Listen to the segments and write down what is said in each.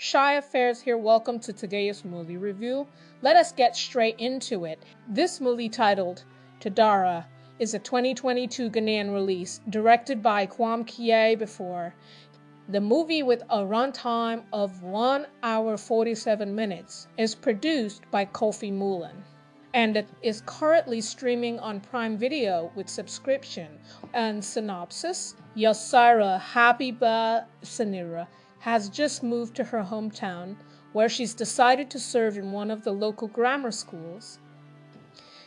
Shy Affairs here, welcome to today's movie review. Let us get straight into it. This movie, titled KADARA, is a 2022 Ghanaian release, directed by Kwam Kie before. The movie, with a runtime of 1 hour 47 minutes, is produced by Kofi Mullen, and it is currently streaming on Prime Video with subscription. And synopsis: Yosira Habiba Sanira has just moved to her hometown, where she's decided to serve in one of the local grammar schools.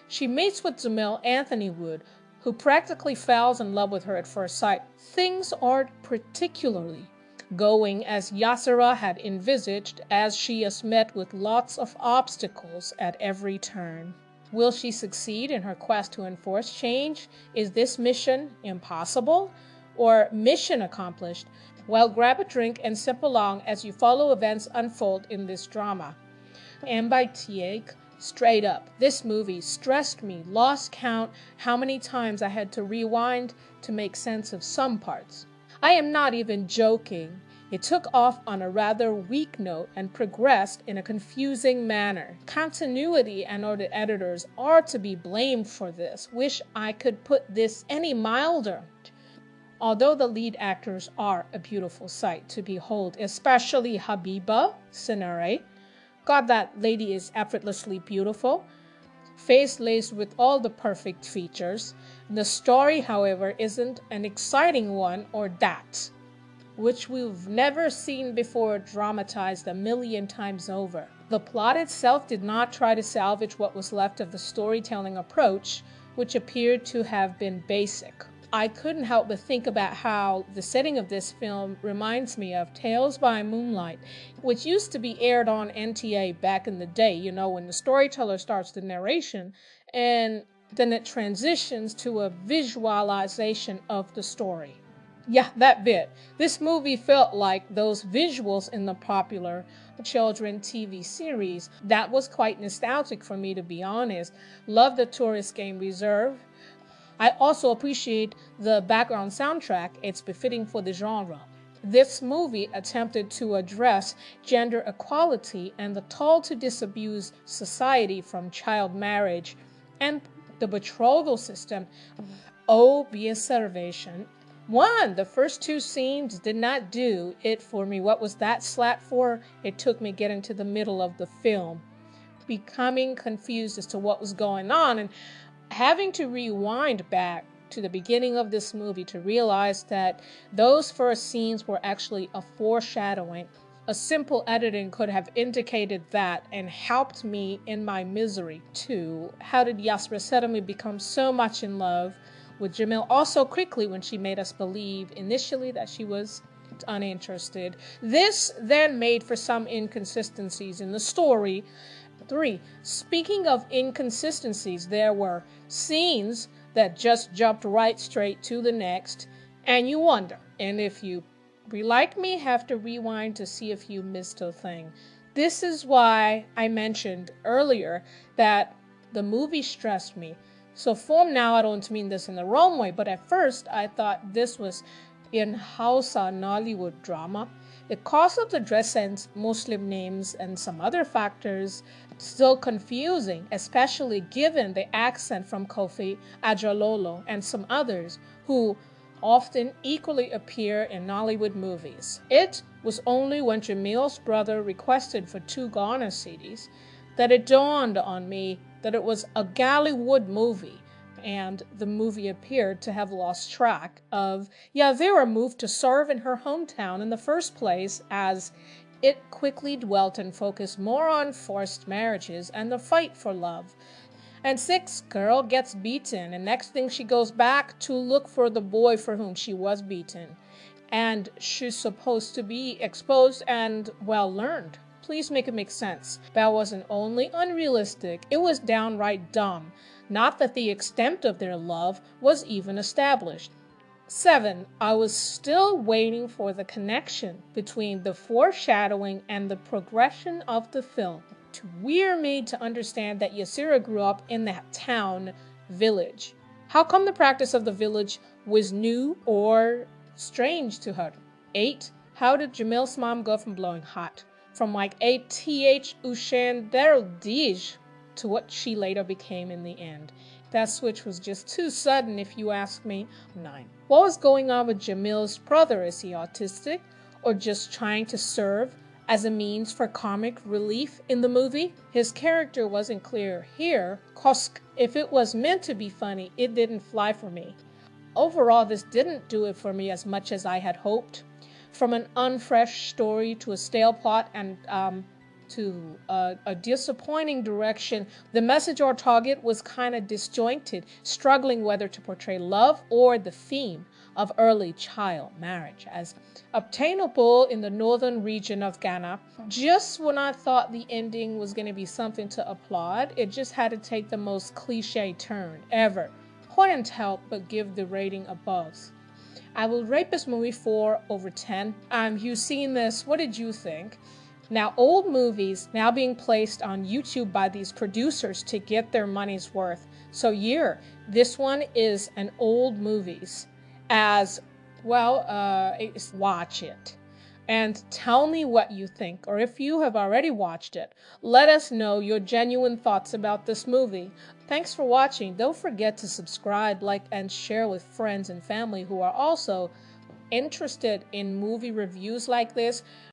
She meets with Jamil Anthony Wood, who practically falls in love with her at first sight. Things aren't particularly going as Yasira had envisaged, as she is met with lots of obstacles at every turn. Will she succeed in her quest to enforce change? Is this mission impossible or mission accomplished? Well, grab a drink and sip along as you follow events unfold in this drama. And by Tiek, straight up, this movie stressed me, lost count how many times I had to rewind to make sense of some parts. I am not even joking. It took off on a rather weak note and progressed in a confusing manner. Continuity and or the editors are to be blamed for this. Wish I could put this any milder. Although the lead actors are a beautiful sight to behold, especially Habiba Sanare. God, that lady is effortlessly beautiful, face laced with all the perfect features. The story, however, isn't an exciting one, or that, which we've never seen before dramatized a million times over. The plot itself did not try to salvage what was left of the storytelling approach, which appeared to have been basic. I couldn't help but think about how the setting of this film reminds me of Tales by Moonlight, which used to be aired on NTA back in the day, you know, when the storyteller starts the narration and then it transitions to a visualization of the story. Yeah, that bit. This movie felt like those visuals in the popular children TV series. That was quite nostalgic for me, to be honest. Love the Tourist Game Reserve. I also appreciate the background soundtrack. It's befitting for the genre. This movie attempted to address gender equality and the toll to disabuse society from child marriage and the betrothal system. Oh, be a salvation. One, the first two scenes did not do it for me. What was that slap for? It took me getting to the middle of the film, becoming confused as to what was going on, and having to rewind back to the beginning of this movie to realize that those first scenes were actually a foreshadowing. A simple editing could have indicated that and helped me in my misery too. How did Yasira suddenly become so much in love with Jamil also quickly when she made us believe initially that she was uninterested? This then made for some inconsistencies in the story. 3. Speaking of inconsistencies, there were scenes that just jumped right straight to the next, and you wonder, and if you, like me, have to rewind to see if you missed a thing. This is why I mentioned earlier that the movie stressed me. So from now, I don't mean this in the wrong way, but at first I thought this was in Hausa Nollywood drama. Because of the dress sense, Muslim names, and some other factors, still confusing, especially given the accent from Kofi Ajalolo and some others who often equally appear in Nollywood movies. It was only when Jamil's brother requested for 2 Ghana CDs that it dawned on me that it was a Nollywood movie, and the movie appeared to have lost track of Yavira moved to serve in her hometown in the first place, as it quickly dwelt and focused more on forced marriages and the fight for love. And 6, girl gets beaten, and next thing she goes back to look for the boy for whom she was beaten. And she's supposed to be exposed and well learned. Please make it make sense. That wasn't only unrealistic, it was downright dumb. Not that the extent of their love was even established. 7. I was still waiting for the connection between the foreshadowing and the progression of the film. We're made to understand that Yasira grew up in that town village. How come the practice of the village was new or strange to her? 8. How did Jamil's mom go from blowing hot from like ATH Ushan Dij to what she later became in the end. That switch was just too sudden, if you ask me. 9. What was going on with Jamil's brother? Is he autistic or just trying to serve as a means for comic relief in the movie? His character wasn't clear here, 'cause if it was meant to be funny, it didn't fly for me. Overall, this didn't do it for me as much as I had hoped. From an unfresh story to a stale plot and to a disappointing direction, the message or target was kind of disjointed, struggling whether to portray love or the theme of early child marriage as obtainable in the northern region of Ghana. Just when I thought the ending was going to be something to applaud, it just had to take the most cliche turn ever. Couldn't help but give the rating a buzz. I will rate this movie 4/10. You've seen this. What did you think? Now, old movies now being placed on YouTube by these producers to get their money's worth. So yeah, this one is an old movies. As well, watch it. And tell me what you think, or if you have already watched it, let us know your genuine thoughts about this movie. Thanks for watching. Don't forget to subscribe, like, and share with friends and family who are also interested in movie reviews like this.